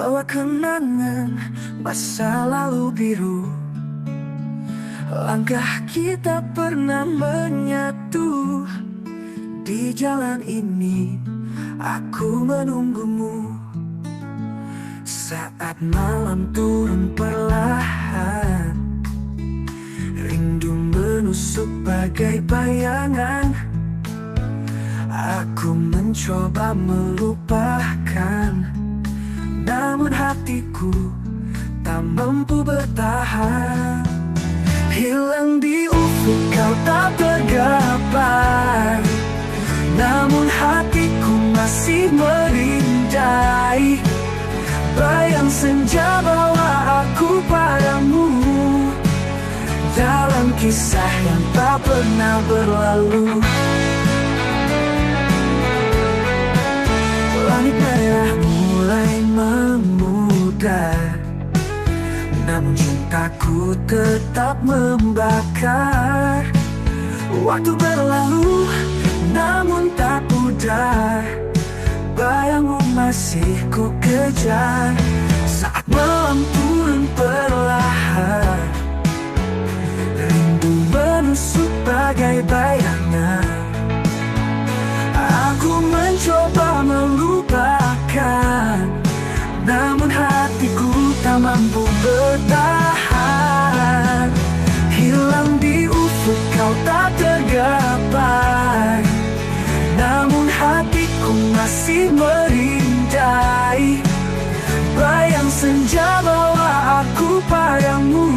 Bawa kenangan masa lalu biru. Langkah kita pernah menyatu. Di jalan ini aku menunggumu. Saat malam turun perlahan, rindu menusuk bagai bayangan. Aku mencoba melupakan, namun hatiku tak mampu bertahan. Hilang di ufuk kau tak tergapai, namun hatiku masih merindai. Bayang senja bawa aku padamu, dalam kisah yang tak pernah berlalu. Langit merah mulai memudar, namun cintaku tetap membakar. Waktu berlalu, namun tak pudar. Bayangmu masih ku kejar. Saat malam turun perlahan, rindu menusuk bagai bayangan. Aku mencoba melupakan, namun hatiku tak mampu bertahan. Hilang di ufuk kau tak tergapai, namun hatiku masih merindai. Bayang senja bawa aku padamu,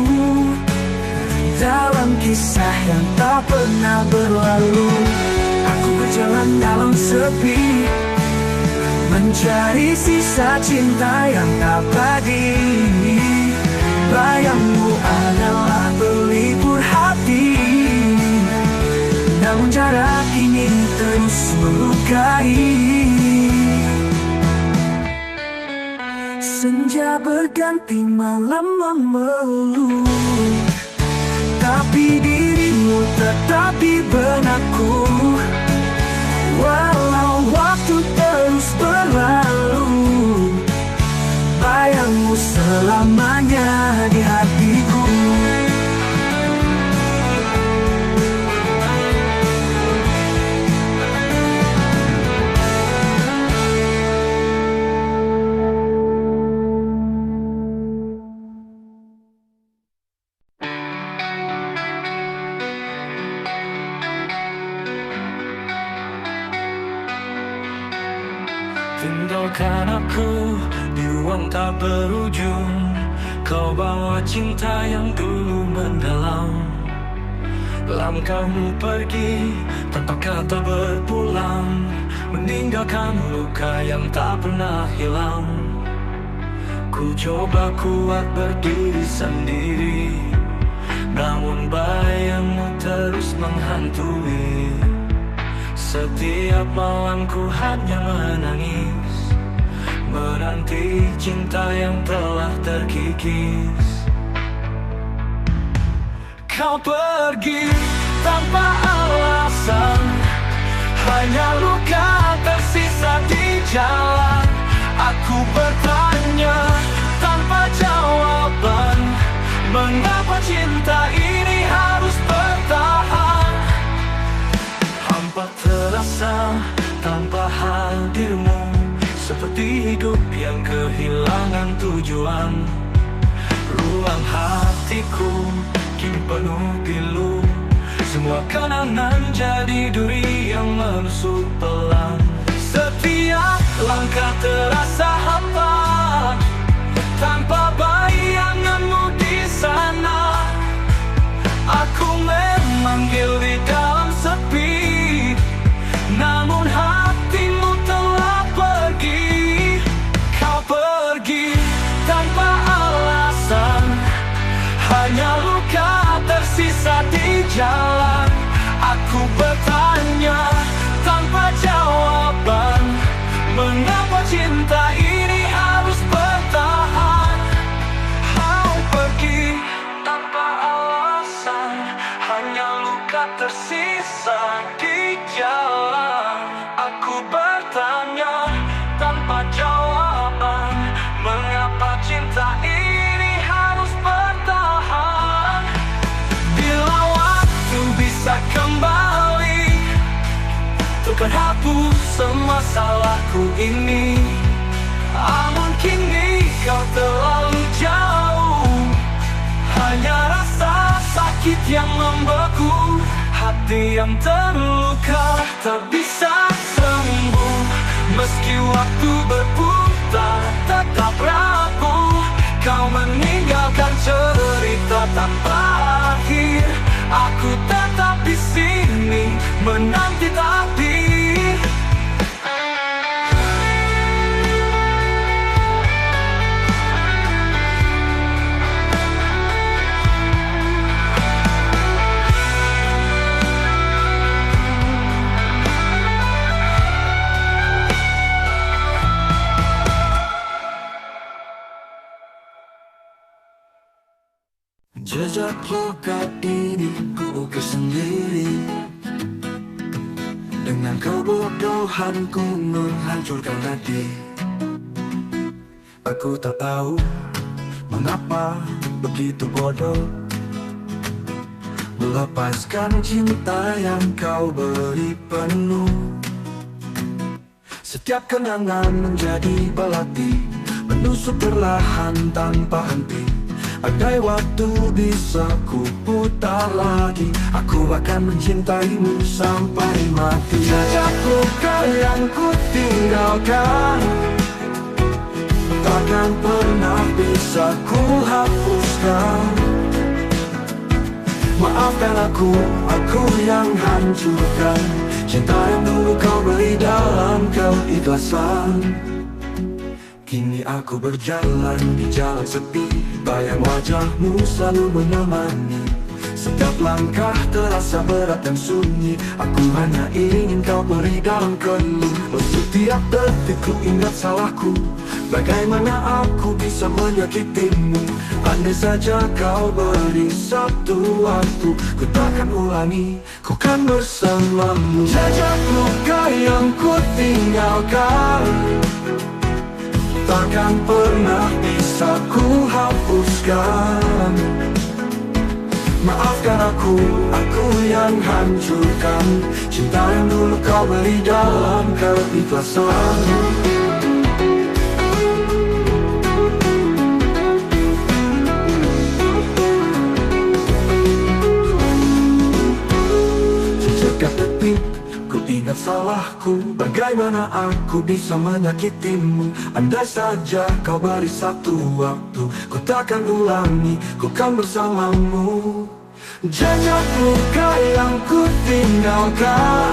dalam kisah yang tak pernah berlalu. Aku berjalan dalam sepi, mencari sisa cinta yang abadi. Bayangmu adalah pelipur hati, namun jarak ini terus melukai. Senja berganti malam memeluk, tapi dirimu tetap di benakku. Walau waktu terus berlalu, bayangmu selamanya di hatiku. Tinggalkan aku di ruang tak berujung. Kau bawa cinta yang dulu mendalam. Langkahmu pergi tanpa kata berpulang, meninggalkan luka yang tak pernah hilang. Ku coba kuat berdiri sendiri, namun bayangmu terus menghantui. Setiap malam ku hanya menangis, menanti cinta yang telah terkikis. Kau pergi tanpa alasan, hanya luka tersisa di jalan. Aku bertanya tanpa jawaban, mengapa cinta ini harus bertahan? Hampa terasa tanpa hadirmu, seperti hidup yang kehilangan tujuan. Ruang hatiku kini penuh pilu, semua kenangan jadi duri yang menusuk pelan. Setiap langkah terasa hampa, tanpa bayanganmu di sana. Aku memanggil di dalam sepi, namun hatimu telah pergi. Kau pergi tanpa alasan, hanya luka tersisa di jalan. Aku bertanya tanpa jawaban, mengapa cinta ini terhapus semua salahku ini. Namun kini kau terlalu jauh, hanya rasa sakit yang membeku, hati yang terluka tak bisa sembuh. Meski waktu berputar tetap rapuh, kau meninggalkan cerita tanpa akhir. Aku tetap di sini menanti takdir. Jejak luka ini ku ukir sendiri. Dengan kebodohanku menghancurkan hati. Aku tak tahu mengapa begitu bodoh melepaskan cinta yang kau beri penuh. Setiap kenangan menjadi belati, menusuk perlahan tanpa henti. Andai waktu bisa ku putar lagi, aku akan mencintaimu sampai mati. Jejak luka yang ku tinggalkan takkan pernah bisa ku hapuskan. Maafkan aku yang hancurkan cinta yang dulu kau beri dalam keikhlasan. Kini aku berjalan di jalan sepi, bayang wajahmu selalu menemani. Setiap langkah terasa berat dan sunyi, aku hanya ingin kau beri dalam keluh. Setiap detik ku ingat salahku, bagaimana aku bisa menyakitimu. Andai saja kau beri satu waktu, ku takkan ulangi, ku kan bersamamu. Jejak luka yang ku tinggalkan takkan pernah bisa ku hapuskan. Maafkan aku yang hancurkan cinta yang dulu kau beri dalam keikhlasan. Sejak detik ku ingat salahku, bagaimana aku bisa menyakitimu. Andai saja kau beri satu waktu, ku takkan ulangi, ku kan bersamamu. Jejak luka yang ku tinggalkan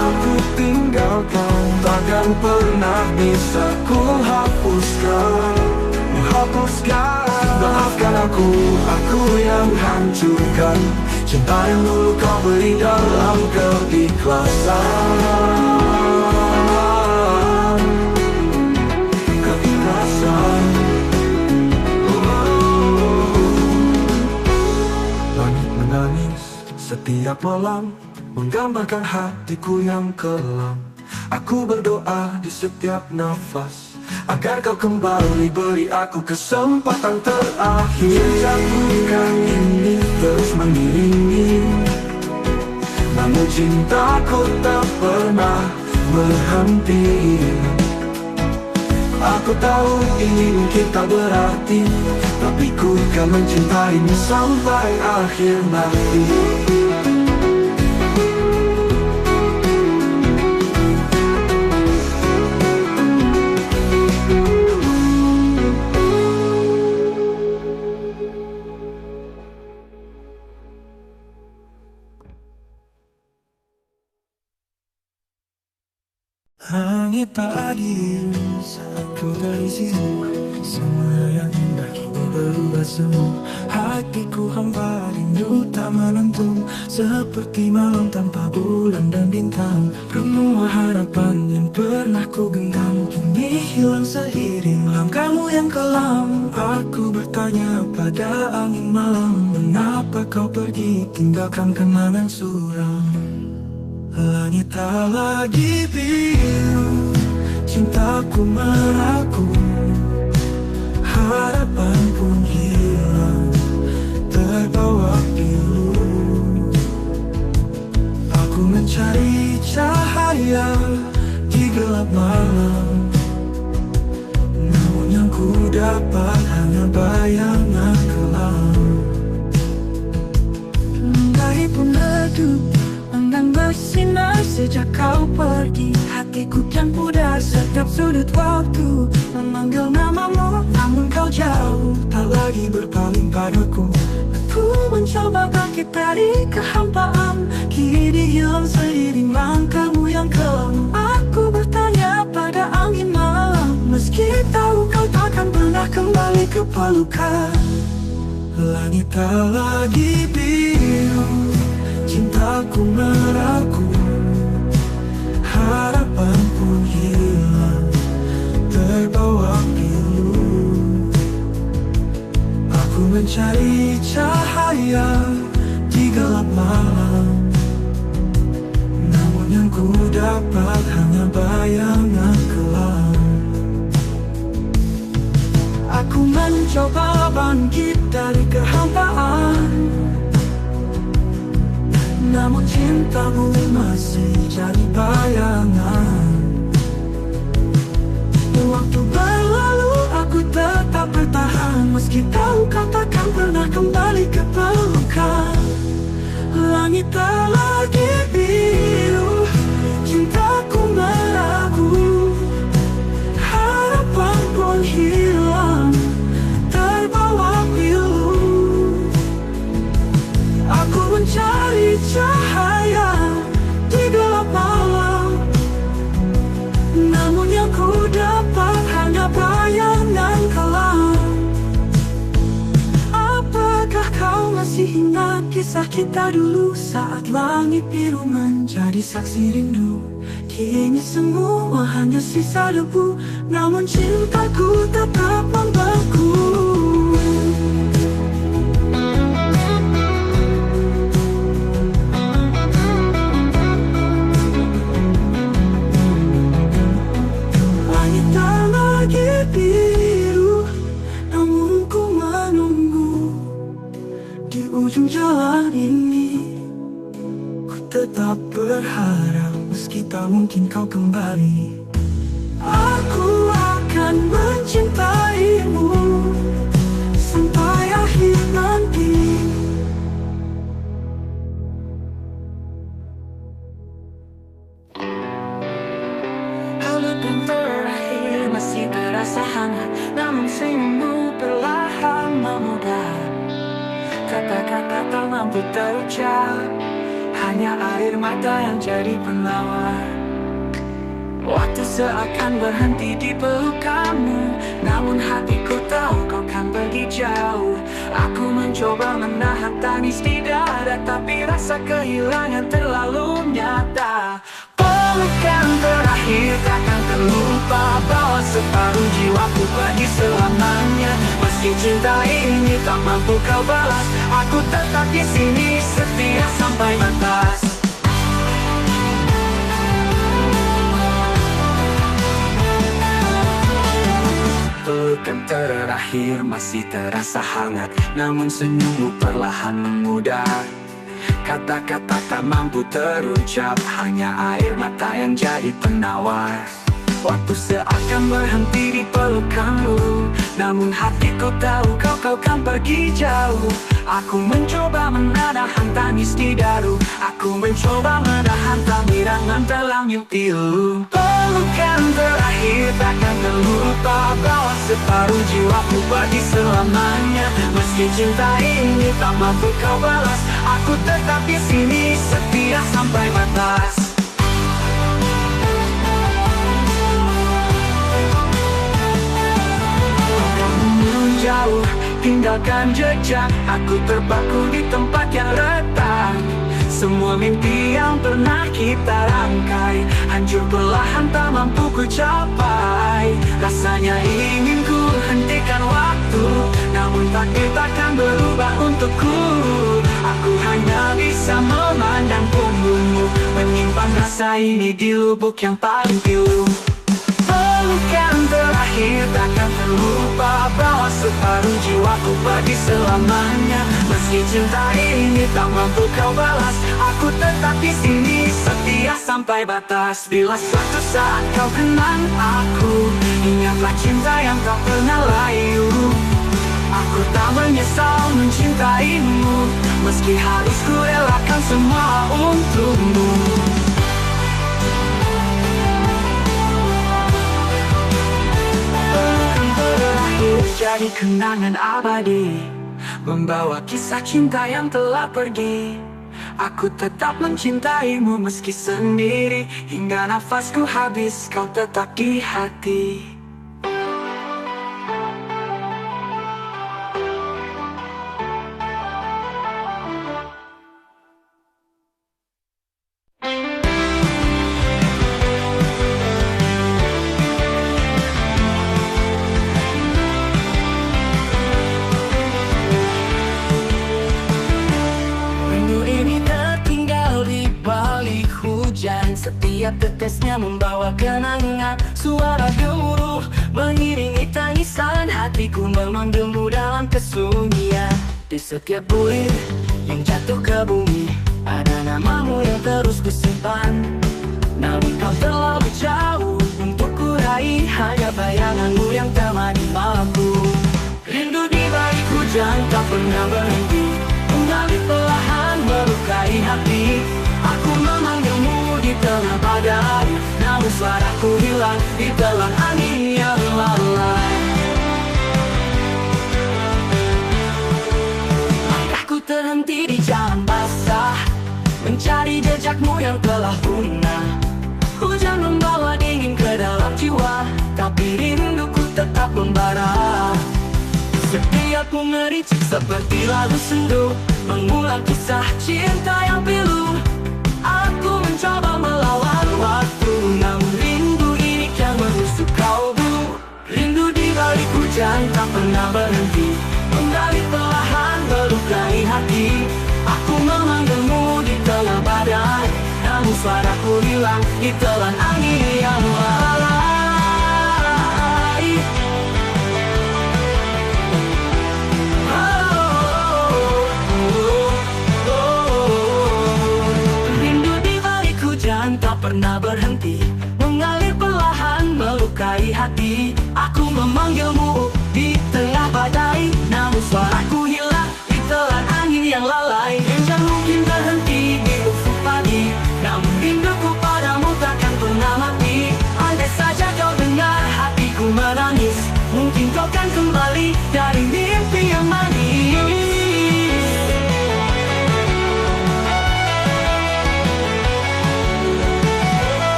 takkan pernah bisa ku hapuskan. Maafkan aku yang hancurkan cinta yang dulu kau beri dalam keikhlasan. Langit menangis setiap malam, menggambarkan hatiku yang kelam. Aku berdoa di setiap nafas, agar kau kembali beri aku kesempatan terakhir. Jejak luka ini terus mengiringi, namun cintaku tak pernah berhenti. Aku tahu ini mungkin tak berarti, tapi ku kan mencintaimu sampai akhir nanti. Langit tak adil saat ku dari sini, semua yang indah kini berubah semu. Hatiku hampa rindu tak menentu, seperti malam tanpa bulan dan bintang. Semua harapan yang pernah ku genggam kini hilang seiring langkahmu yang kelam. Aku bertanya pada angin malam, mengapa kau pergi tinggalkan kenangan suram. Langit tak lagi biru, cintaku meraku, harapan pun hilang, terbawa pilu. Aku mencari cahaya, dapat hanya bayangan kelam. Langit pun redup, enggan bersinar sejak kau pergi. Hatiku kian pudar setiap sudut waktu memanggil namamu, namun kau jauh, tak lagi berpaling padaku. Aku mencoba bangkit dari kehampaan, kini diam seiring langkahmu yang kelam. Aku bertanya pada angin malam, meski tahu kau takkan pernah kembali ke pelukan. Langit tak lagi biru, cintaku meragu, harapan pun hilang, terbawa pilu. Aku mencari cahaya di gelap malam, namun yang ku dapat hanya bayangan kelam. Aku mencoba bangkit dari kehampaan, namun cintamu masih jadi bayangan. Waktu berlalu, aku tetap bertahan, meski tahu kau takkan pernah kembali ke pelukan. Langit tak lagi biru, cintaku meragu, harapan pun hilang, terbawa pilu. Aku mencari cahaya di gelap malam, namun yang ku dapat hanya bayangan kelam. Apakah kau masih ingat kisah kita dulu, saat langit biru menjadi saksi rindu? Kini semua hanya sisa debu, namun cintaku tetap membeku. Langit tak lagi biru, namun ku menunggu di ujung jalan ini. Ku tetap berharap, meski tak mungkin kau kembali. Aku akan mencintaimu sampai akhir nanti. Halo dan terakhir masih terasa hangat, namun senyummu perlahan memudar. Kata-kata tak mampu terucap, hanya air mata yang jadi penawar. Waktu seakan berhenti di pelukanmu, namun hatiku tahu kau kan pergi jauh. Aku mencoba menahan tangis di dada, tapi rasa kehilangan terlalu nyata. Pelukan terakhir takkan terlupa, bawa separuh jiwaku pergi selamanya. Meski cinta ini tak mampu kau balas, aku tetap di sini setia sampai batas. Pelukan terakhir masih terasa hangat, namun senyummu perlahan memudar. Kata-kata tak mampu terucap, hanya air mata yang jadi penawar. Waktu seakan berhenti di pelukanmu, namun hatiku tahu kau kan pergi jauh. Aku mencoba menahan tangis di daru, aku mencoba menahan tangiran terlanjur pilu. Pelukan terakhir takkan terlupa, bawa separuh jiwaku pergi selamanya. Meski cinta ini tak mampu kau balas, aku tetap di sini setia sampai batas. Jauh, tinggalkan jejak, aku terpaku di tempat yang retak. Semua mimpi yang pernah kita rangkai hancur perlahan tak mampu ku capai. Rasanya ingin ku hentikan waktu, namun takdir takkan berubah untukku. Aku hanya bisa memandang punggungmu, menyimpan rasa ini di lubuk yang paling pilu. Pelukan terakhir takkan terlupa, bawa separuh jiwaku pergi selamanya. Meski cinta ini tak mampu kau balas, aku tetap di sini setia setia sampai batas. Bila suatu saat kau kenang aku, ingatlah cinta yang tak pernah layu. Aku tak menyesal mencintaimu, meski harus ku relakan semua untukmu. Jadi kenangan abadi, membawa kisah cinta yang telah pergi. Aku tetap mencintaimu meski sendiri, hingga nafasku habis kau tetap di hati. Setiap tetesnya membawa kenangan, suara gemuruh mengiringi tangisan hatiku memanggilmu dalam kesunyian. Di setiap bulir yang jatuh ke bumi, ada namamu yang terus kusimpan. Namun kau terlalu jauh untuk kurai, hanya bayanganmu yang temani malamku. Rindu di balik hujan tak pernah berhenti, mengalir perlahan melukai hati. Aku memanggilmu di tengah badai, namun suaraku hilang di telan angin yang lalai. Langkahku terhenti di jalan basah, mencari jejakmu yang telah punah. Hujan membawa dingin ke dalam jiwa, tapi rinduku tetap membara. Setiap ku mericik seperti lagu sendu, mengulang kisah cinta yang pilu. Aku mencoba melawan waktu, namun rindu ini kian menusuk kalbu. Rindu di balik hujan tak pernah berhenti, mengalir perlahan melukai hati. Aku memanggilmu di tengah badai, namun suaraku hilang di telan angin yang lalai. Tak pernah berhenti, mengalir perlahan melukai hati. Aku memanggilmu di tengah badai, namun suaraku hilang di telan angin yang lalai. Hujan mungkin berhenti di ufuk pagi, namun rinduku padamu takkan pernah mati. Andai saja kau dengar hatiku menangis, mungkin kau kan kembali dari mimpi yang manis.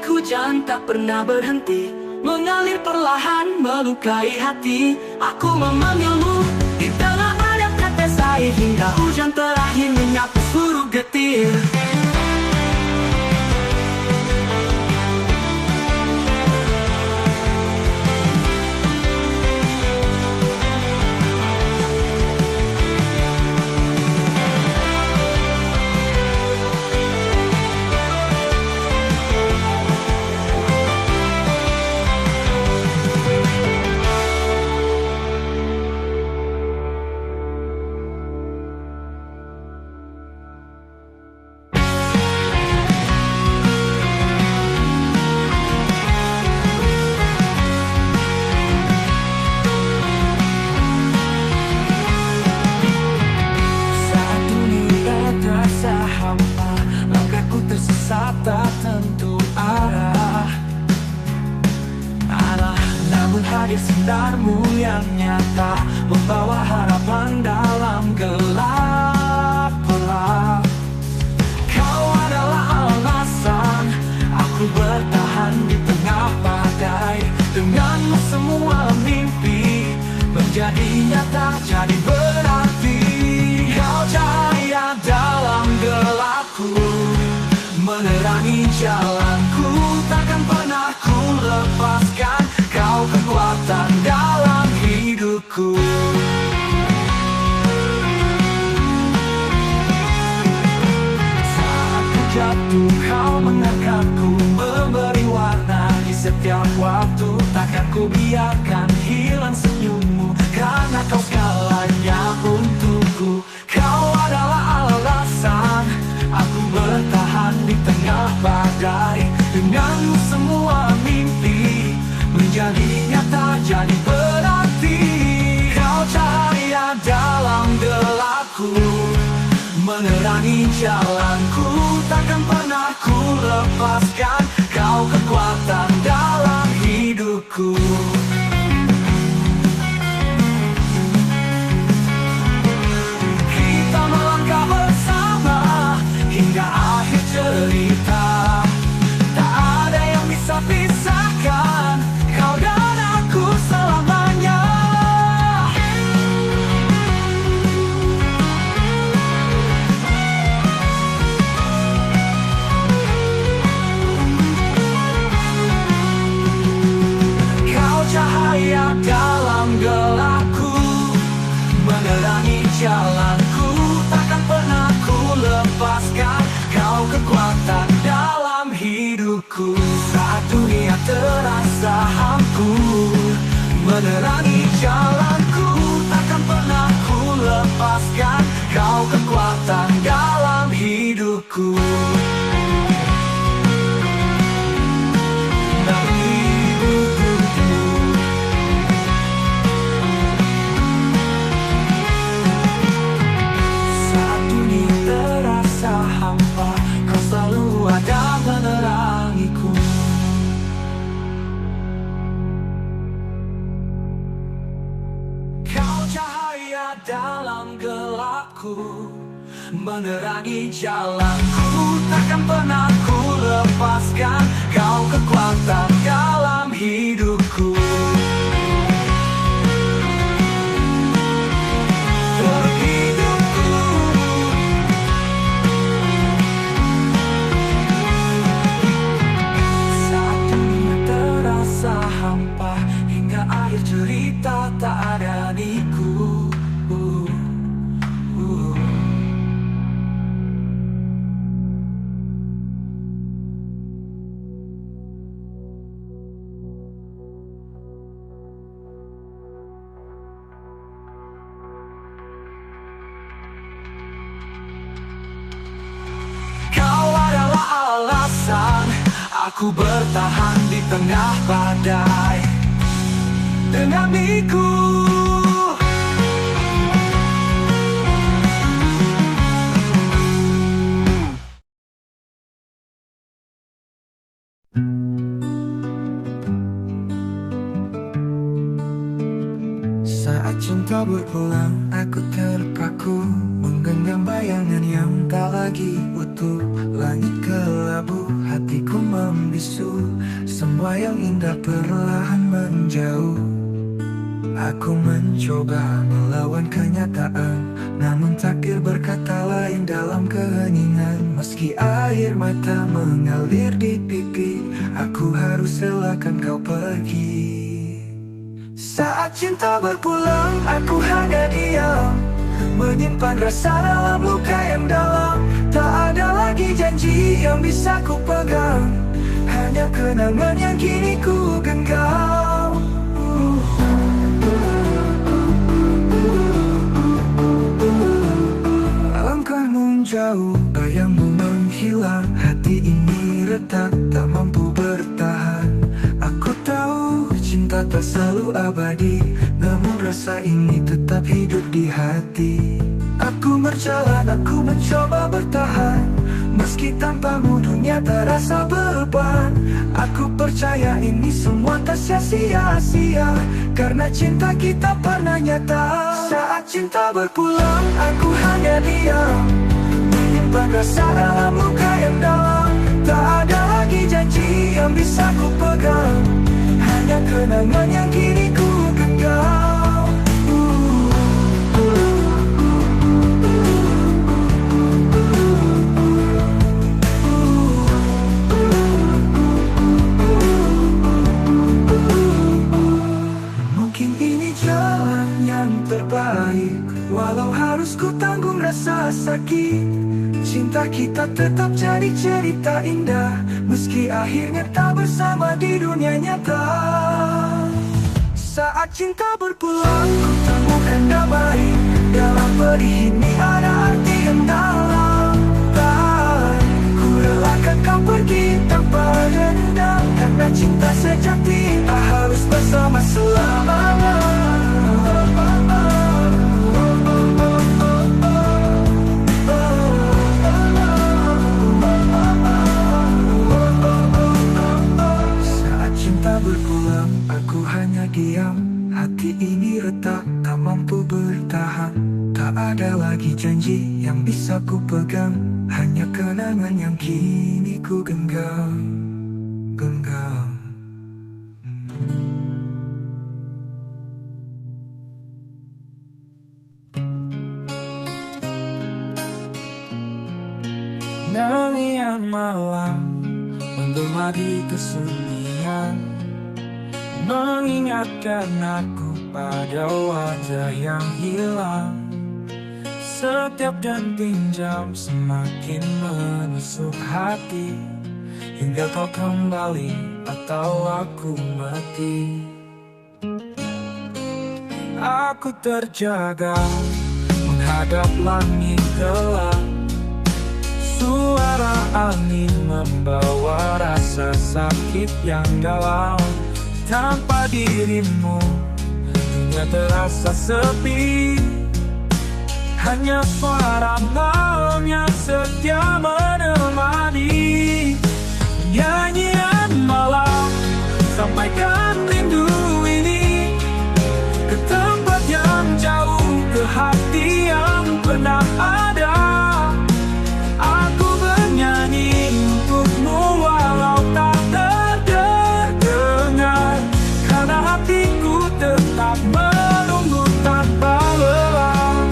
Hujan tak pernah berhenti, mengalir perlahan melukai hati. Aku memanggilmu di tengah banyak tetes air, hingga hujan terakhir menyapu seluruh getir. Tak tentu arah, namun hadir sinarmu yang nyata, membawa harapan dalam gelap gelap. Kau adalah alasan aku bertahan di tengah badai. Denganmu semua mimpi menjadi nyata, jadi berarti. Kau cahaya dalam gelapku, menerangi jalanku, takkan pernah ku lepaskan. Kau kekuatan dalam hidupku. Saat ku jatuh, kau mengangkatku, memberi warna di setiap waktu. Takkan ku biarkan hilang senyummu, karena karena kau segalanya untukku. Kau adalah alasan aku bertahan di tengah badai. Denganmu semua mimpi menjadi nyata, jadi berarti. Kau cahaya dalam gelapku, menerangi jalanku, takkan pernah ku lepaskan. Kau kekuatan dalam hidupku. Kita melangkah bersama hingga akhir cerita. Tak ada yang bisa pisahkan kau dan aku selamanya. Cahaya dalam gelapku, menerangi jalanku, takkan pernah ku lepaskan. Kau kekuatan dalam hidupku. Saat dunia terasa hampur, menerangi jalanku, takkan pernah ku lepaskan. Kau kekuatan dalam hidupku. Dalam gelapku, menerangi jalanku, takkan pernah ku lepaskan. Kau kekuatan dalam hidupku. Saat dunia terasa hampa, hingga akhir cerita tak ada niku. Aku bertahan di tengah badai denganmu. Saat cinta berpulang, aku terpaku, menggenggam bayangan yang tak lagi utuh. Langit kelabu, hatiku membisu, semua yang indah perlahan menjauh. Aku mencoba melawan kenyataan, namun takdir berkata lain dalam keheningan. Meski air mata mengalir di pipi, aku harus relakan kau pergi. Saat cinta berpulang, aku hanya diam, menyimpan rasa dalam luka yang dalam. Tak ada lagi janji yang bisa ku pegang, hanya kenangan yang kini ku genggam. Langkahmu menjauh, bayangmu menghilang, hati ini retak, tak mampu bertahan. Aku tahu cinta tak selalu abadi, namun rasa ini tetap hidup di hati. Aku berjalan, aku mencoba bertahan, meski tanpamu dunia terasa beban. Aku percaya ini semua tak sia-sia, karena cinta kita pernah nyata. Saat cinta berpulang, aku hanya diam, menyimpan rasa dalam luka yang dalam. Tak ada lagi janji yang bisa ku pegang, hanya kenangan yang kini ku genggam. Mungkin ini jalan yang terbaik, walau harus ku tanggung rasa sakit. Cinta kita tetap jadi cerita indah, meski akhirnya tak bersama di dunia nyata. Saat cinta berpulang, ku temukan tanda baik. Dalam pedih ini ada arti yang dalam. Tak, ku relakan kau pergi tanpa dendam, karena cinta sejati tak harus bersama selamanya. Saat cinta berpulang, aku hanya diam. Hati ini retak, tak mampu bertahan. Tak ada lagi janji yang bisa ku pegang, hanya kenangan yang kini ku genggam. Nyanyian malam menggema di kesunyian, mengingatkan aku pada wajah yang hilang. Setiap denting jam semakin menusuk hati, hingga kau kembali atau aku mati. Aku terjaga menghadap langit gelap. Suara angin membawa rasa sakit yang dalam. Tanpa dirimu, dunia terasa sepi. Hanya suara malam yang setia menemani. Nyanyian malam, sampaikan rindu ini ke tempat yang jauh, ke hati yang pernah ada. Aku bernyanyi untukmu walau tak terdengar, karena hatiku tetap menunggu tanpa lelah.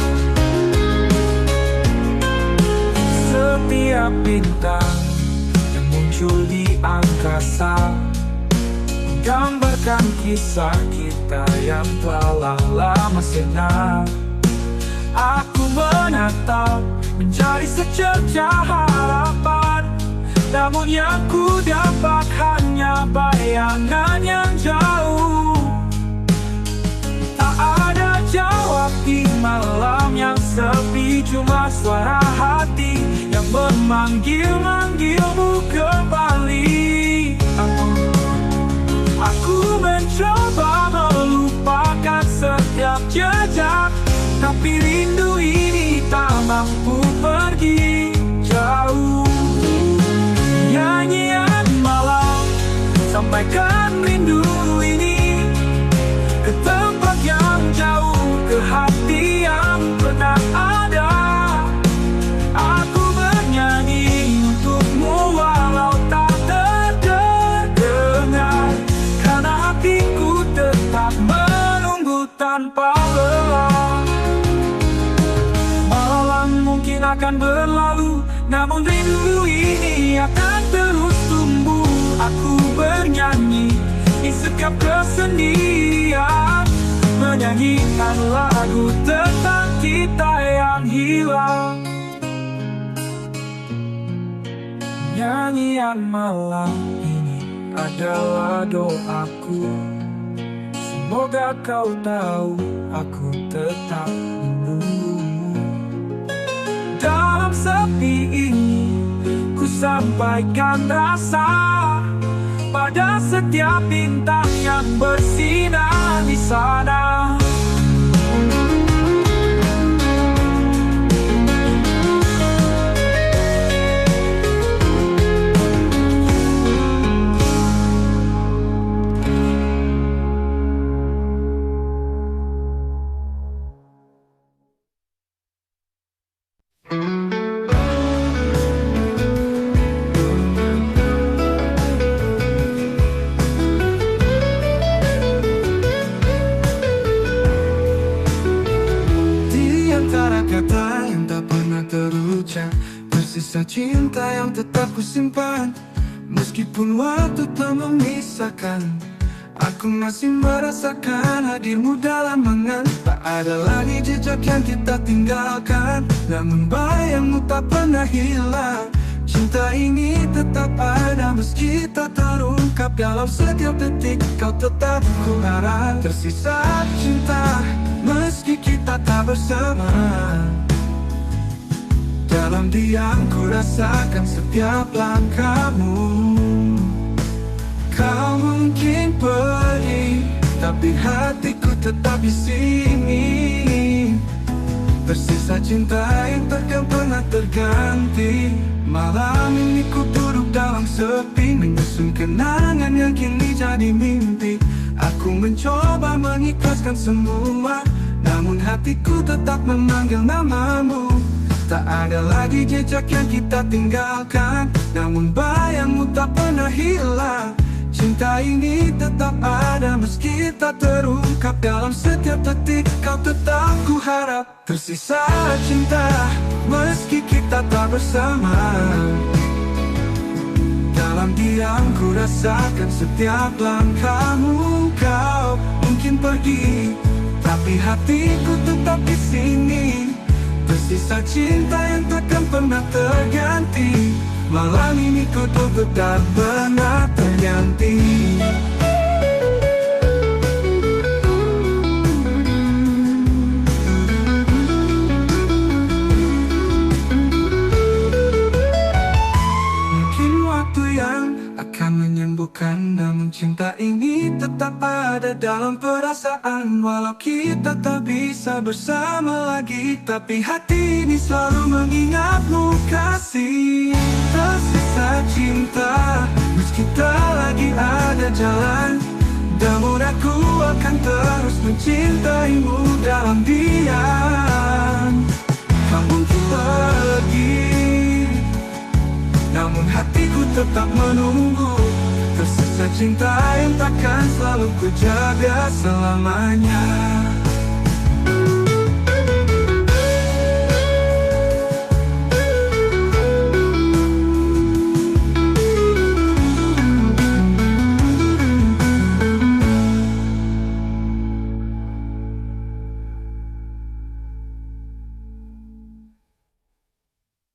Setiap bintang yang muncul di angkasa menggambarkan kisah kita yang telah lama sirna. Aku menatap mencari secercah harapan, namun yang ku dapat hanya bayangan yang jauh. Tak ada jawab di malam yang sepi, cuma suara hati yang memanggil-manggilmu kembali. Aku mencoba melupakan setiap jejak, tapi rindu ini tak mampu pergi jauh. Nyanyian malam, sampaikan rindu ini ke tempat yang jauh, ke hati yang pernah ada. Aku bernyanyi untukmu walau tak terdengar, karena hatiku tetap menunggu tanpa lelah. Mungkin akan berlalu, namun rindu ini akan terus tumbuh. Aku bernyanyi di setiap kesendirian, menyanyikan lagu tentang kita yang hilang. Nyanyian malam ini adalah doaku, semoga kau tahu aku tetap menunggumu. Dalam sepi ini, ku sampaikan rasa pada setiap bintang yang bersinar di sana. Tersisa cinta yang tetap kusimpan, meskipun waktu telah memisahkan. Aku masih merasakan hadirmu dalam angan. Tak ada lagi jejak yang kita tinggalkan, namun bayangmu tak pernah hilang. Cinta ini tetap ada meski tak terungkap. Dalam setiap detik kau tetap ku harap. Tersisa cinta meski meski kita tak bersama. Dalam diam ku rasakan setiap langkahmu. Kau mungkin pergi, tapi hatiku tetap di sini. Tersisa cinta yang takkan pernah terganti. Malam ini ku duduk dalam sepi, menyusun kenangan yang kini jadi mimpi. Aku mencoba mengikhlaskan semua, namun hatiku tetap memanggil namamu. Tak ada lagi jejak yang kita tinggalkan, namun bayangmu tak pernah hilang. Cinta ini tetap ada meski tak terungkap. Dalam setiap detik kau tetap ku harap. Tersisa cinta meski kita tak bersama. Dalam diam ku rasakan setiap langkahmu. Kau mungkin pergi, tapi hatiku tetap di sini. Tersisa cinta yang takkan pernah terganti. Malam ini ku tutup tak pernah terganti. Mungkin waktu yang akan menyembuhkan, namun cinta ini tetap ada dalam perasaan. Walau kita tak bisa bersama lagi, tapi hati ini selalu mengingatmu kasih. Tersisa cinta meski tak lagi ada jalan, namun aku akan terus mencintaimu dalam diam. Kau mungkin pergi, namun hatiku tetap menunggu. Tersisa cinta yang takkan selalu ku jaga selamanya.